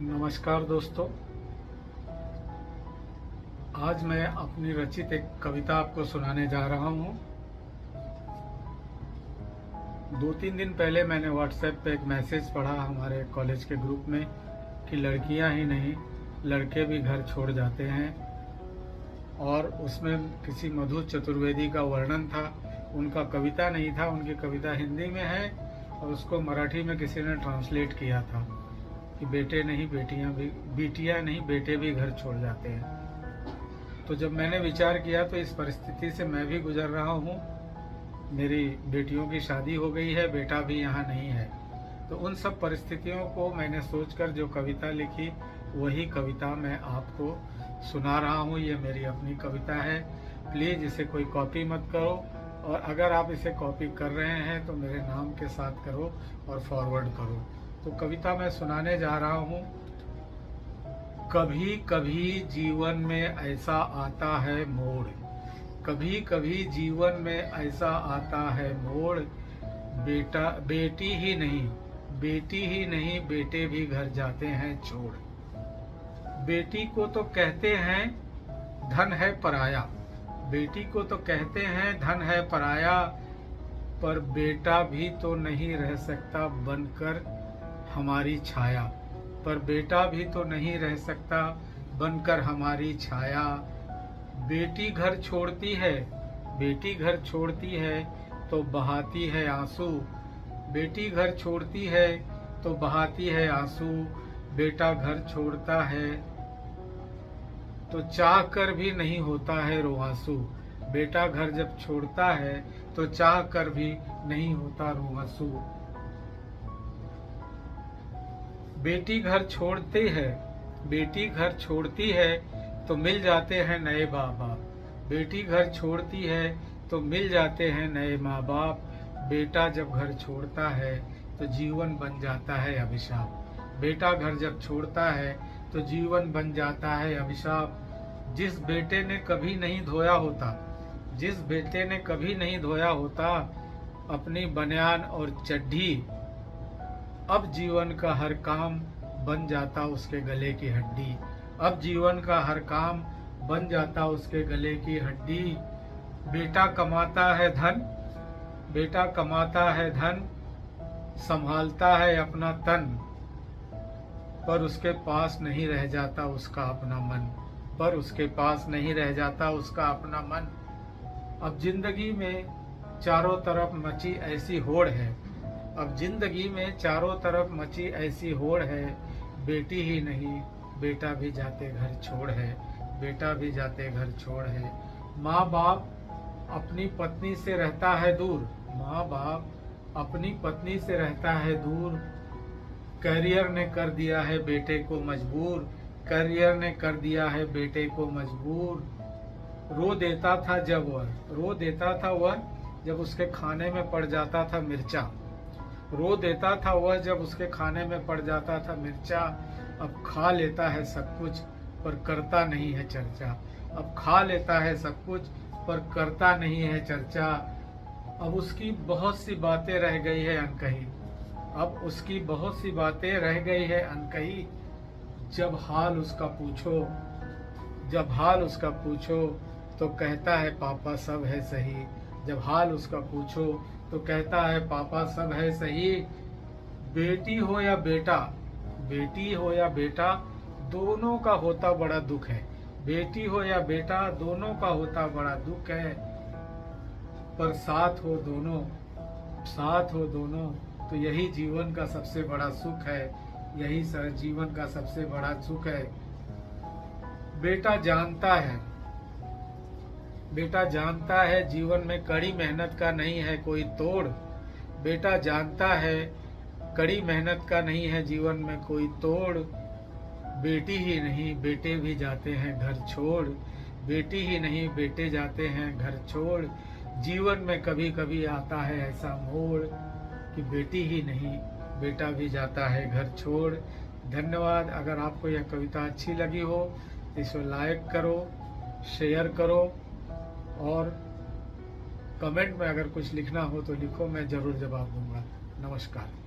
नमस्कार दोस्तों, आज मैं अपनी रचित एक कविता आपको सुनाने जा रहा हूँ। 2-3 दिन पहले मैंने व्हाट्सएप पे एक मैसेज पढ़ा हमारे कॉलेज के ग्रुप में कि लड़कियां ही नहीं लड़के भी घर छोड़ जाते हैं, और उसमें किसी मधु चतुर्वेदी का वर्णन था। उनका कविता नहीं था, उनकी कविता हिंदी में है और उसको मराठी में किसी ने ट्रांसलेट किया था कि बेटियां नहीं बेटे भी घर छोड़ जाते हैं। तो जब मैंने विचार किया तो इस परिस्थिति से मैं भी गुजर रहा हूँ। मेरी बेटियों की शादी हो गई है, बेटा भी यहाँ नहीं है। तो उन सब परिस्थितियों को मैंने सोचकर जो कविता लिखी वही कविता मैं आपको सुना रहा हूँ। ये मेरी अपनी कविता है। प्लीज़ इसे कोई कॉपी मत करो, और अगर आप इसे कॉपी कर रहे हैं तो मेरे नाम के साथ करो और फॉरवर्ड करो। तो कविता मैं सुनाने जा रहा हूँ। कभी कभी जीवन में ऐसा आता है मोड़, कभी कभी जीवन में ऐसा आता है मोड़, बेटी ही नहीं बेटे भी घर जाते हैं छोड़। बेटी को तो कहते हैं धन है पराया, बेटी को तो कहते हैं धन है पराया, पर बेटा भी तो नहीं रह सकता बनकर हमारी छाया, पर बेटा भी तो नहीं रह सकता बनकर हमारी छाया। बेटी घर छोड़ती है तो बहाती है आंसू, बेटी घर छोड़ती है तो बहाती है आंसू, बेटा घर छोड़ता है तो चाह कर भी नहीं होता है रोआंसू, बेटा घर जब छोड़ता है तो चाह कर भी नहीं होता रोआंसू। बेटी घर छोड़ती है तो मिल जाते हैं नए माँ बाप, बेटी घर छोड़ती है तो मिल जाते हैं नए माँ बाप, बेटा जब घर छोड़ता है तो जीवन बन जाता है अभिशाप, बेटा घर जब छोड़ता है तो जीवन बन जाता है अभिशाप। जिस बेटे ने कभी नहीं धोया होता अपनी बनियान और चड्ढी, अब जीवन का हर काम बन जाता उसके गले की हड्डी, अब जीवन का हर काम बन जाता उसके गले की हड्डी। बेटा कमाता है धन, संभालता है अपना तन, पर उसके पास नहीं रह जाता उसका अपना मन, पर उसके पास नहीं रह जाता उसका अपना मन। अब जिंदगी में चारों तरफ मची ऐसी होड़ है, अब जिंदगी में चारों तरफ मची ऐसी होड़ है, बेटी ही नहीं बेटा भी जाते घर छोड़ है, बेटा भी जाते घर छोड़ है। माँ बाप अपनी पत्नी से रहता है दूर, माँ बाप अपनी पत्नी से रहता है दूर, करियर ने कर दिया है बेटे को मजबूर, करियर ने कर दिया है बेटे को मजबूर। रो देता था वह जब उसके खाने में पड़ जाता था मिर्चा, रो देता था वह जब उसके खाने में पड़ जाता था मिर्चा। अब खा लेता है सब कुछ पर करता नहीं है चर्चा, अब खा लेता है सब कुछ पर करता नहीं है चर्चा। अब उसकी बहुत सी बातें रह गई है अनकही, अब उसकी बहुत सी बातें रह गई है अनकही। जब हाल उसका पूछो तो कहता है पापा सब है सही, जब हाल उसका पूछो तो कहता है पापा सब है सही। बेटी हो या बेटा दोनों का होता बड़ा दुख है, बेटी हो या बेटा दोनों का होता बड़ा दुख है, पर साथ हो दोनों तो यही जीवन का सबसे बड़ा सुख है, यही जीवन का सबसे बड़ा सुख है। बेटा जानता है जीवन में कड़ी मेहनत का नहीं है कोई तोड़, बेटा जानता है कड़ी मेहनत का नहीं है जीवन में कोई तोड़। बेटी ही नहीं बेटे भी जाते हैं घर छोड़, बेटी ही नहीं बेटे जाते हैं घर छोड़। जीवन में कभी कभी आता है ऐसा मोड़ कि बेटी ही नहीं बेटा भी जाता है घर छोड़। धन्यवाद। अगर आपको यह कविता अच्छी लगी हो तो इसे लाइक करो, शेयर करो, और कमेंट में अगर कुछ लिखना हो तो लिखो, मैं ज़रूर जवाब दूंगा। नमस्कार।